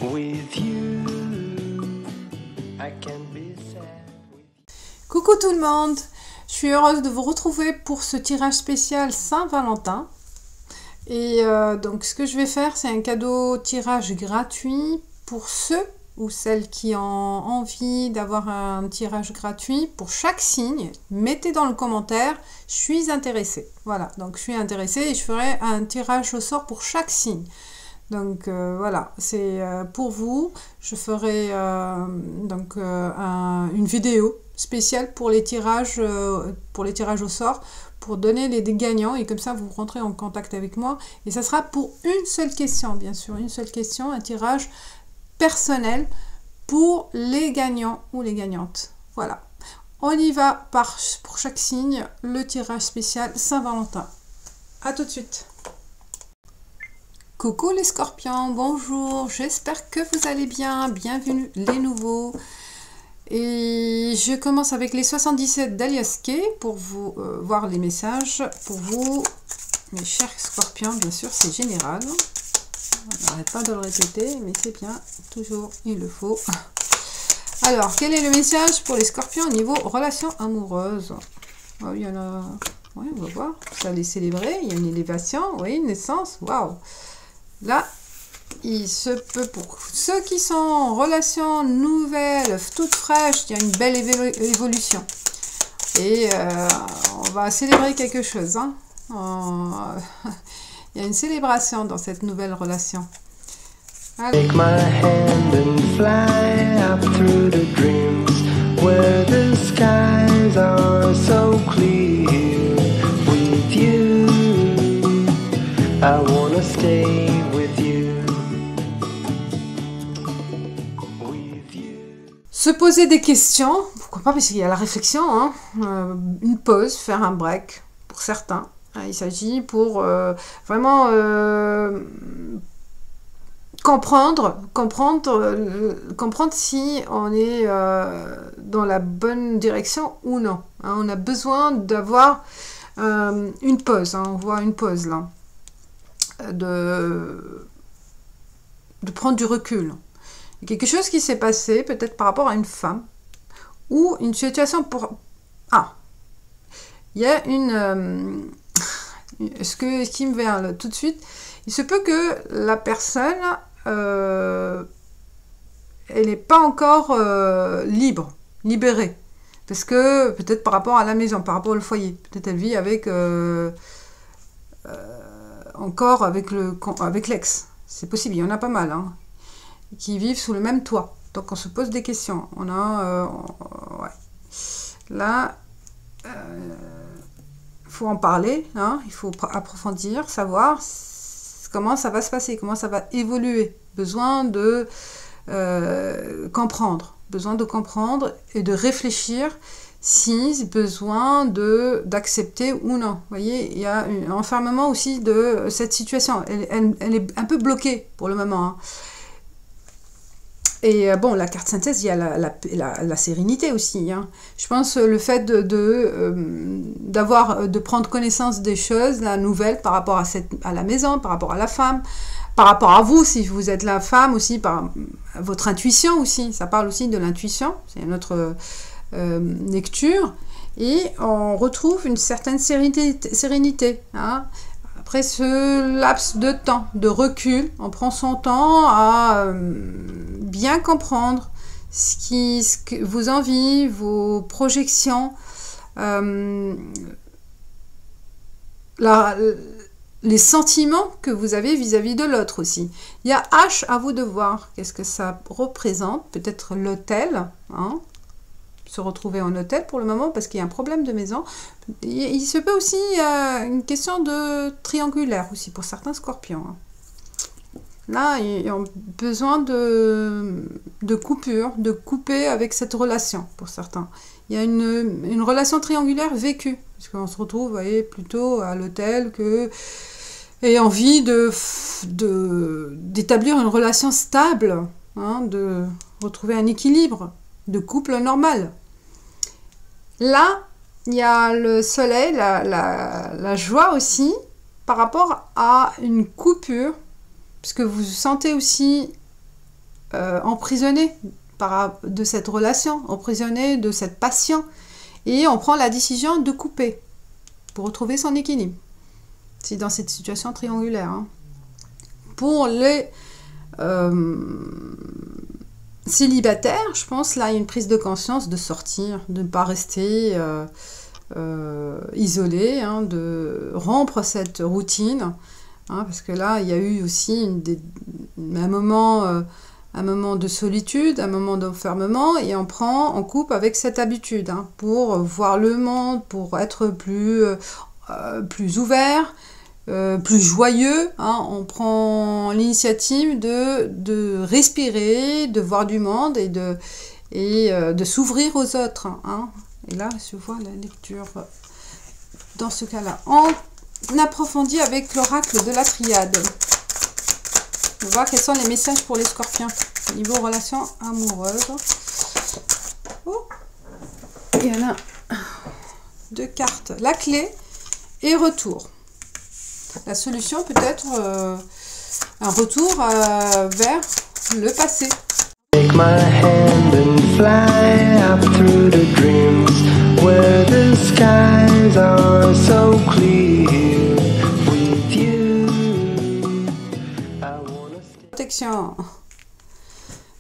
with you. I can be sad. Coucou tout le monde, je suis heureuse de vous retrouver pour ce tirage spécial Saint-Valentin. Et donc ce que je vais faire, c'est un cadeau tirage gratuit pour ceux ou celles qui ont envie d'avoir un tirage gratuit pour chaque signe. Mettez dans le commentaire, je suis intéressée. Voilà, donc je suis intéressée et je ferai un tirage au sort pour chaque signe. Donc voilà, c'est pour vous. Je ferai une vidéo spéciale pour les tirages au sort, pour donner les gagnants, et comme ça vous rentrez en contact avec moi. Et ça sera pour une seule question, bien sûr, une seule question, un tirage personnel pour les gagnants ou les gagnantes. Voilà, on y va pour chaque signe, le tirage spécial Saint-Valentin. À tout de suite. Coucou les scorpions, bonjour, j'espère que vous allez bien, bienvenue les nouveaux. Et je commence avec les 77 d'Aliaske pour vous voir les messages. Pour vous, mes chers scorpions, bien sûr, c'est général. On n'arrête pas de le répéter, mais c'est bien, toujours il le faut. Alors, quel est le message pour les scorpions au niveau relations amoureuses? Oh, il y en a... Oui, on va voir, ça les célébrer, il y a une élévation, oui, une naissance, waouh. Là, il se peut pour ceux qui sont en relation nouvelle, toute fraîche, il y a une belle évolution. Et on va célébrer quelque chose. Hein. Il y a une célébration dans cette nouvelle relation. Allez. Take my hand and fly up through the dreams where the skies are so clear. With you, I wanna stay with you. With you. Se poser des questions, pourquoi pas, parce qu'il y a la réflexion, hein. Une pause, faire un break pour certains. Il s'agit pour vraiment comprendre si on est dans la bonne direction ou non. Hein, on a besoin d'avoir une pause, hein, on voit une pause là, de prendre du recul. Il y a quelque chose qui s'est passé, peut-être par rapport à une femme, ou une situation pour... Ah, il y a une... ce qui me vient là, tout de suite, il se peut que la personne, elle n'est pas encore libérée. Parce que, peut-être par rapport à la maison, par rapport au foyer. Peut-être elle vit avec... encore avec l'ex. C'est possible, il y en a pas mal, hein, qui vivent sous le même toit. Donc on se pose des questions. On a... ouais. Là... faut en parler, hein, il faut approfondir, savoir comment ça va se passer, comment ça va évoluer. Besoin de comprendre et de réfléchir si besoin d'accepter ou non. Vous voyez, il y a un enfermement aussi de cette situation. Elle est un peu bloquée pour le moment. Hein. Et bon, la carte synthèse, il y a la sérénité aussi. Hein. Je pense le fait de prendre connaissance des choses, la nouvelle par rapport à la maison, par rapport à la femme, par rapport à vous, si vous êtes la femme aussi, par votre intuition aussi. Ça parle aussi de l'intuition, c'est une autre lecture. Et on retrouve une certaine sérénité. Hein. Après ce laps de temps, de recul, on prend son temps à bien comprendre ce que vos envies, vos projections, les sentiments que vous avez vis-à-vis de l'autre aussi. Il y a H, à vous de voir qu'est-ce que ça représente, peut-être l'hôtel, hein, se retrouver en hôtel pour le moment parce qu'il y a un problème de maison. Il se peut aussi une question de triangulaire aussi pour certains scorpions. Hein. Là, ils ont besoin de coupure, de couper avec cette relation pour certains. Il y a une relation triangulaire vécue, parce qu'on se retrouve, vous voyez, plutôt à l'hôtel que et envie d'établir une relation stable, hein, de retrouver un équilibre de couple normal. Là, il y a le soleil, la joie aussi, par rapport à une coupure, puisque vous sentez aussi emprisonné de cette relation, emprisonné de cette passion. Et on prend la décision de couper pour retrouver son équilibre. C'est dans cette situation triangulaire. Hein. Pour les célibataires, je pense là, il y a une prise de conscience de sortir, de ne pas rester isolé, hein, de rompre cette routine. Hein, parce que là, il y a eu aussi un moment de solitude, un moment d'enfermement, et on coupe avec cette habitude, hein, pour voir le monde, pour être plus ouvert, plus joyeux, hein. On prend l'initiative de respirer, de voir du monde et de s'ouvrir aux autres. Hein. Et là, je vois la lecture dans ce cas-là. On approfondit avec l'oracle de la triade. On va voir quels sont les messages pour les scorpions au niveau relations amoureuses. Oh. Il y en a 2 cartes. La clé et retour. La solution peut être un retour vers le passé. Take my hand and fly up through the dreams where the skies are so clear with you. I wanna stay. Protection.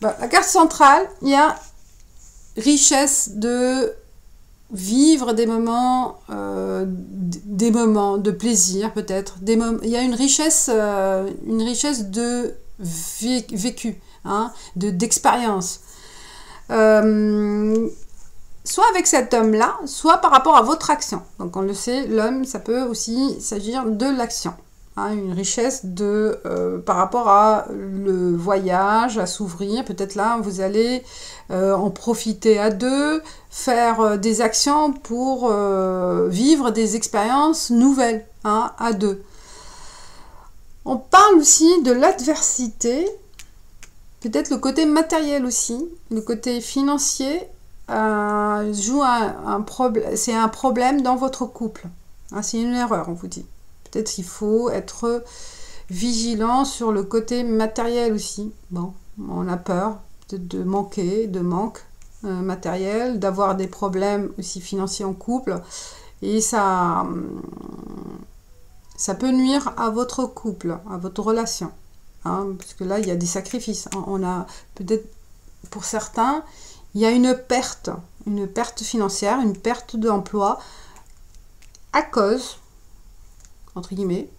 Bon, la carte centrale, il y a richesse de vivre des moments de plaisir peut-être. Il y a une richesse de vécu, hein, d'expérience. Soit avec cet homme-là, soit par rapport à votre action. Donc on le sait, l'homme, ça peut aussi s'agir de l'action. Hein, une richesse par rapport à le voyage, à s'ouvrir. Peut-être là, vous allez en profiter à deux, faire des actions pour vivre des expériences nouvelles, hein, à deux. On parle aussi de l'adversité, peut-être le côté matériel aussi, le côté financier joue un problème. C'est un problème dans votre couple. Hein, c'est une erreur, on vous dit. Peut-être qu'il faut être vigilant sur le côté matériel aussi. Bon, on a peur peut-être de manque matériel, d'avoir des problèmes aussi financiers en couple. Et ça peut nuire à votre couple, à votre relation. Hein, parce que là, il y a des sacrifices. On a peut-être, pour certains, il y a une perte financière, une perte d'emploi à cause, entre guillemets,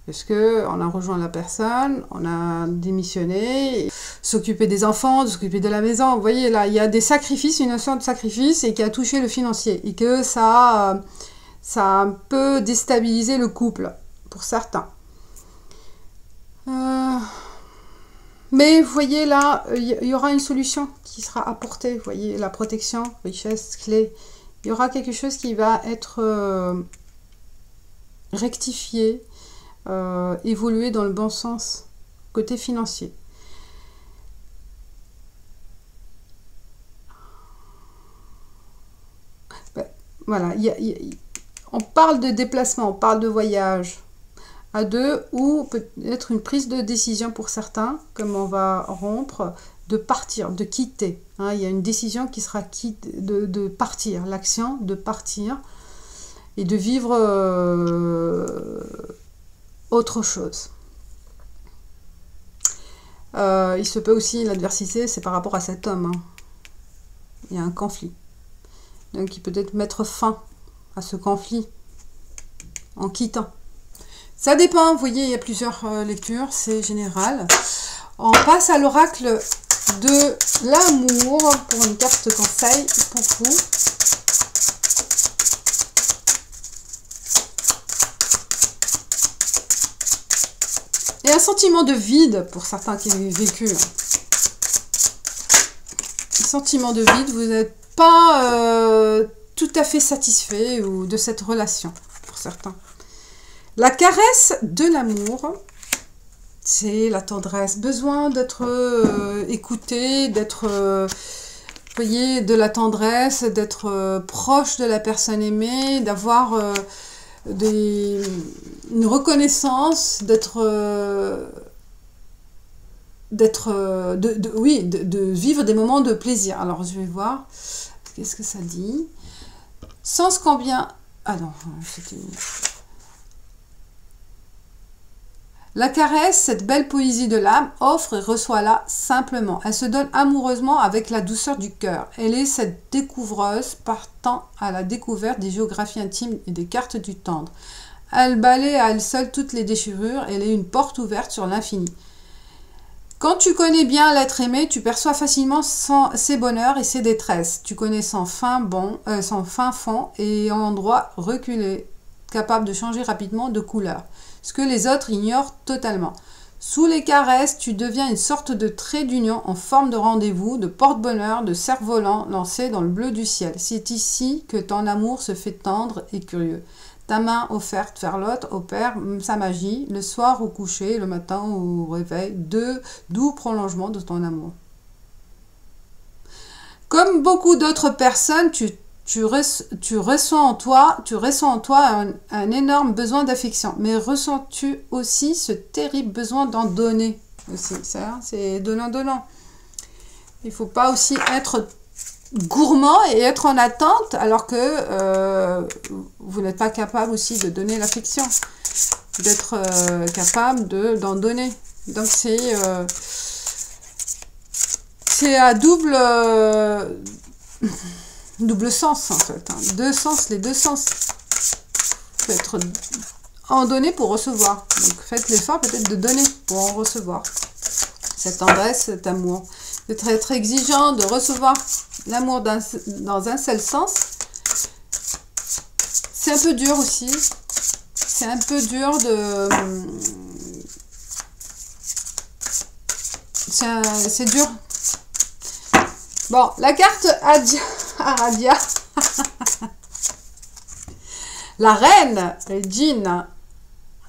parce qu'on a rejoint la personne, on a démissionné, s'occuper des enfants, s'occuper de la maison. Vous voyez, là, il y a des sacrifices, une notion de sacrifice, et qui a touché le financier, et que ça peut déstabiliser le couple, pour certains. Mais vous voyez, là, il y aura une solution qui sera apportée. Vous voyez, la protection, richesse, clé. Il y aura quelque chose qui va être rectifié, évoluer dans le bon sens, côté financier. Ben, voilà, on parle de déplacement, on parle de voyage à deux, ou peut-être une prise de décision pour certains, comme on va rompre, de partir, de quitter. Hein, il y a une décision qui sera de partir, l'action de partir et de vivre autre chose. Il se peut aussi, l'adversité, c'est par rapport à cet homme. Hein. Il y a un conflit. Donc il peut peut-être mettre fin à ce conflit en quittant. Ça dépend, vous voyez, il y a plusieurs lectures, c'est général. On passe à l'oracle de l'amour pour une carte conseil pour vous. Et un sentiment de vide pour certains qui ont vécu. Un sentiment de vide, vous n'êtes pas tout à fait satisfait ou de cette relation pour certains. La caresse de l'amour, c'est la tendresse. Besoin d'être écouté, d'être, voyez, de la tendresse, d'être proche de la personne aimée, d'avoir une reconnaissance, de vivre des moments de plaisir. Alors, je vais voir. Qu'est-ce que ça dit? Sens combien... Ah non, c'était... La caresse, cette belle poésie de l'âme, offre et reçoit-la simplement. Elle se donne amoureusement avec la douceur du cœur. Elle est cette découvreuse partant à la découverte des géographies intimes et des cartes du tendre. Elle balaie à elle seule toutes les déchirures. Elle est une porte ouverte sur l'infini. Quand tu connais bien l'être aimé, tu perçois facilement ses bonheurs et ses détresses. Tu connais son fin fond et endroit reculé, capable de changer rapidement de couleur, ce que les autres ignorent totalement. Sous les caresses, tu deviens une sorte de trait d'union en forme de rendez-vous, de porte-bonheur, de cerf-volant lancé dans le bleu du ciel. C'est ici que ton amour se fait tendre et curieux. Ta main offerte vers l'autre opère sa magie, le soir au coucher, le matin au réveil, deux doux prolongements de ton amour. Comme beaucoup d'autres personnes, tu ressens en toi un énorme besoin d'affection, mais ressens-tu aussi ce terrible besoin d'en donner aussi, ça, c'est donnant. Il ne faut pas aussi être gourmand et être en attente alors que vous n'êtes pas capable aussi de donner l'affection, d'être capable d'en donner. Donc c'est à double sens en fait, hein. Les deux sens. Il faut être en donner pour recevoir. Donc faites l'effort peut-être de donner pour en recevoir. Cette tendresse, cet amour. D'être être exigeant, de recevoir l'amour dans un seul sens. C'est un peu dur aussi. C'est un peu dur de... C'est dur. Bon, la carte Aradia. La reine, le djinn.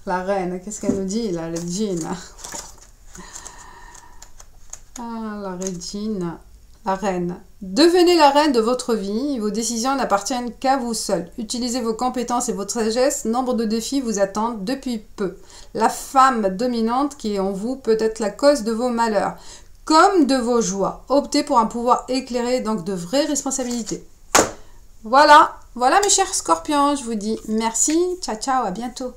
La reine, qu'est-ce qu'elle nous dit là, le djinn? Ah, la reine. La reine. Devenez la reine de votre vie. Vos décisions n'appartiennent qu'à vous seul. Utilisez vos compétences et votre sagesse. Nombre de défis vous attendent depuis peu. La femme dominante qui est en vous peut être la cause de vos malheurs, comme de vos joies. Optez pour un pouvoir éclairé, donc de vraies responsabilités. Voilà mes chers scorpions, je vous dis merci. Ciao, ciao, à bientôt.